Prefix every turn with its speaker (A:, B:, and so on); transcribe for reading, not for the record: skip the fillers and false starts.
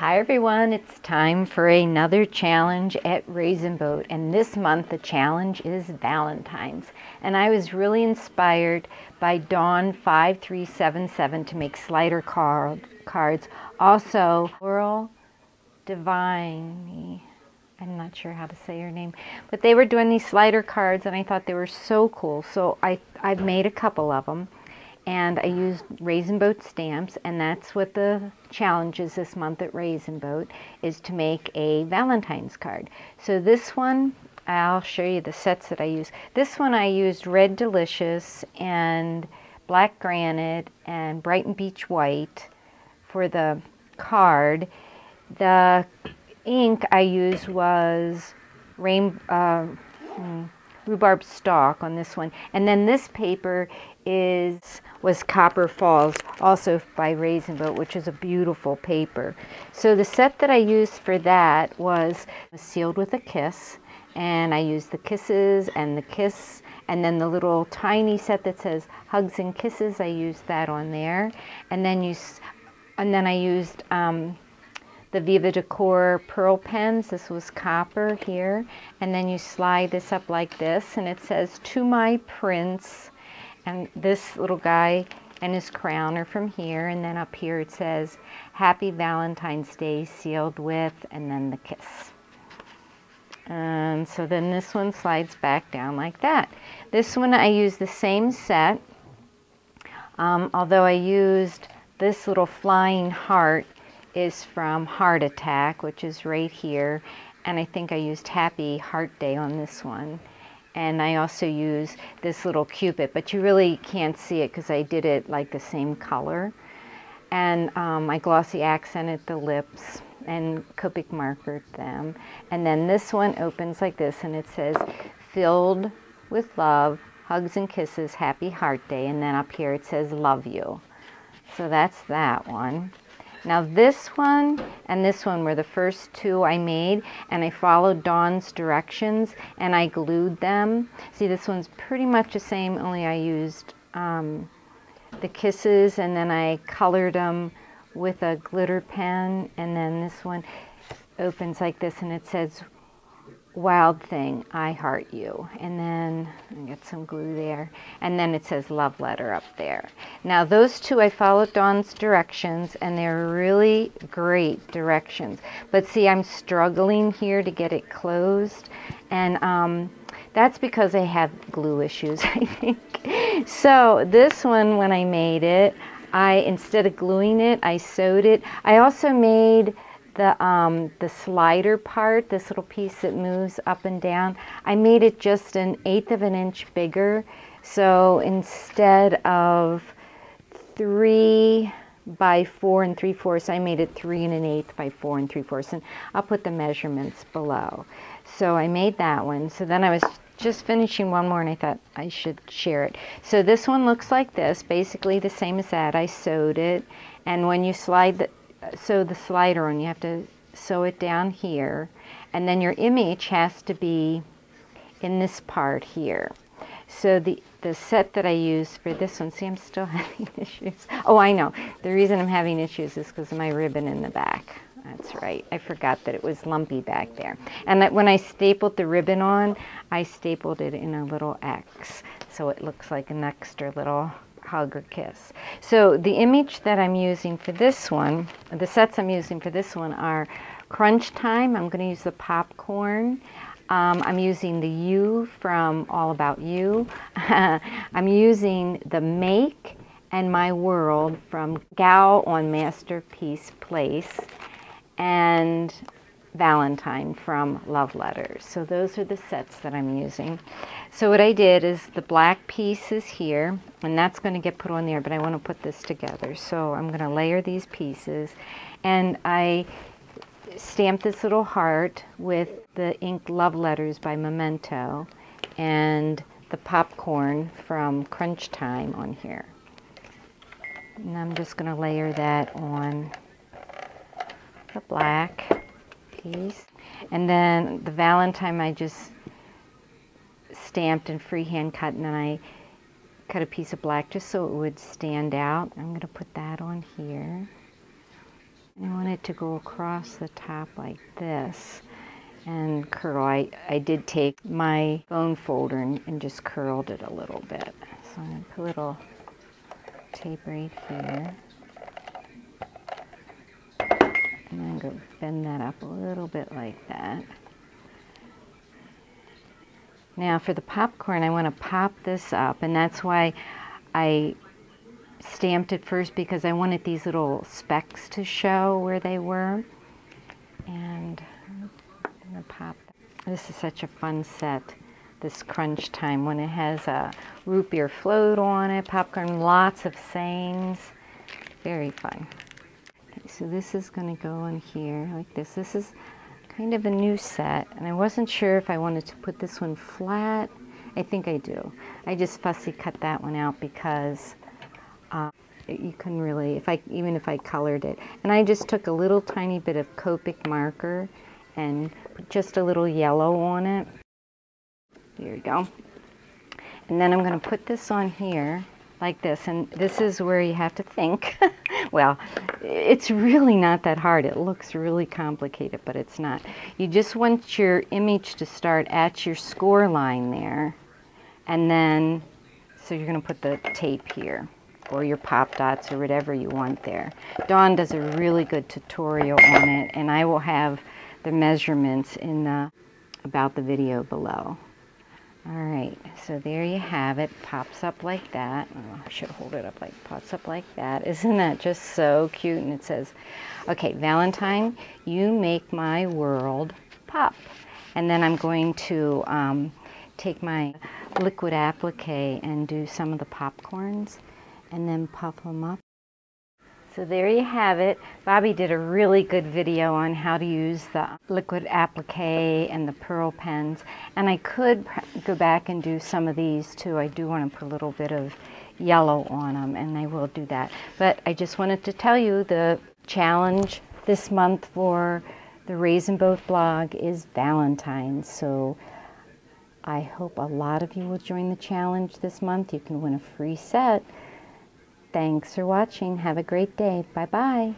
A: Hi everyone, it's time for another challenge at Raisin Boat, and this month the challenge is Valentine's. And I was really inspired by Dawn5377 to make slider cards. Also, Laurel Divine, I'm not sure how to say her name, but they were doing these slider cards and I thought they were so cool. So I've made a couple of them. And I used Raisin Boat stamps, and that's what the challenge is this month at Raisin Boat, is to make a Valentine's card. So this one, I'll show you the sets that I use. This one I used Red Delicious and Black Granite and Brighton Beach White for the card. The ink I used was rhubarb stalk on this one, and then this paper was Copper Falls, also by Raisin Boat, which is a beautiful paper. So the set that I used for that was Sealed with a Kiss, and I used the kisses and the kiss, and then the little tiny set that says Hugs and Kisses, I used that on there, and then I used the Viva Decor pearl pens. This was copper here, and then you slide this up like this, and it says To My Prince, and this little guy and his crown are from here, and then up here it says Happy Valentine's Day, sealed with, and then the kiss. And so then this one slides back down like that. This one I used the same set, although I used this little flying heart is from Heart Attack, which is right here, and I think I used Happy Heart Day on this one. And I also use this little Cupid, but you really can't see it because I did it like the same color. And I glossy accented the lips and Copic markered them. And then this one opens like this, and it says Filled with Love, Hugs and Kisses, Happy Heart Day. And then up here it says Love You. So that's that one. Now this one and this one were the first two I made, and I followed Dawn's directions and I glued them. See, this one's pretty much the same, only I used the kisses, and then I colored them with a glitter pen. And then this one opens like this, and it says Wild Thing, I Heart You. And then I get some glue there, and then it says Love Letter up there. Now those two I followed Dawn's directions, and they're really great directions, but see, I'm struggling here to get it closed, and that's because I have glue issues, I think. So this one, when I made it, instead of gluing it, I sewed it. I also made the slider part, this little piece that moves up and down, I made it just 1/8 of an inch bigger. So instead of 3 by 4 3/4, I made it 3 1/8 by 4 3/4, and I'll put the measurements below. So I made that one. So then I was just finishing one more, and I thought I should share it. So this one looks like this, basically the same as that. I sewed it, and when you sew the slider on, you have to sew it down here, and then your image has to be in this part here. So the set that I used for this one, see, I'm still having issues. Oh, I know. The reason I'm having issues is because of my ribbon in the back. That's right. I forgot that it was lumpy back there. And that when I stapled the ribbon on, I stapled it in a little X, so it looks like an extra little hug or kiss. So the image that I'm using for this one, the sets I'm using for this one are Crunch Time. I'm going to use the popcorn. I'm using the U from All About You. I'm using the Make and My World from Gal on Masterpiece Place, and Valentine from Love Letters. So those are the sets that I'm using. So what I did is the black piece is here, and that's going to get put on there, but I want to put this together. So I'm going to layer these pieces, and I stamped this little heart with the ink Love Letters by Memento and the popcorn from Crunch Time on here. And I'm just going to layer that on the black piece. And then the Valentine I just stamped and freehand cut, and then I cut a piece of black just so it would stand out. I'm going to put that on here. I want it to go across the top like this and curl. I did take my bone folder and just curled it a little bit. So I'm going to put a little tape right here. And then I'm going to bend that up a little bit like that. Now for the popcorn, I want to pop this up, and that's why I stamped it first, because I wanted these little specks to show where they were. And I'm going to pop. This is such a fun set, this Crunch Time, when it has a root beer float on it, popcorn, lots of sayings. Very fun. Okay, so this is going to go in here like this. This is kind of a new set, and I wasn't sure if I wanted to put this one flat. I think I do. I just fussy cut that one out because you can really, even if I colored it. And I just took a little tiny bit of Copic marker and put just a little yellow on it. There you go. And then I'm going to put this on here like this, and this is where you have to think. Well, it's really not that hard. It looks really complicated, but it's not. You just want your image to start at your score line there, and then, so you're going to put the tape here, or your pop dots, or whatever you want there. Dawn does a really good tutorial on it, and I will have the measurements in about the video below. All right, so there you have it. Pops up like that. Oh, I should hold it up like, pops up like that. Isn't that just so cute? And it says, okay, Valentine, you make my world pop. And then I'm going to take my liquid applique and do some of the popcorns and then puff them up. So there you have it. Bobby did a really good video on how to use the liquid applique and the pearl pens. And I could go back and do some of these too. I do want to put a little bit of yellow on them, and I will do that. But I just wanted to tell you the challenge this month for the Raisin Boat blog is Valentine. So I hope a lot of you will join the challenge this month. You can win a free set. Thanks for watching. Have a great day. Bye-bye.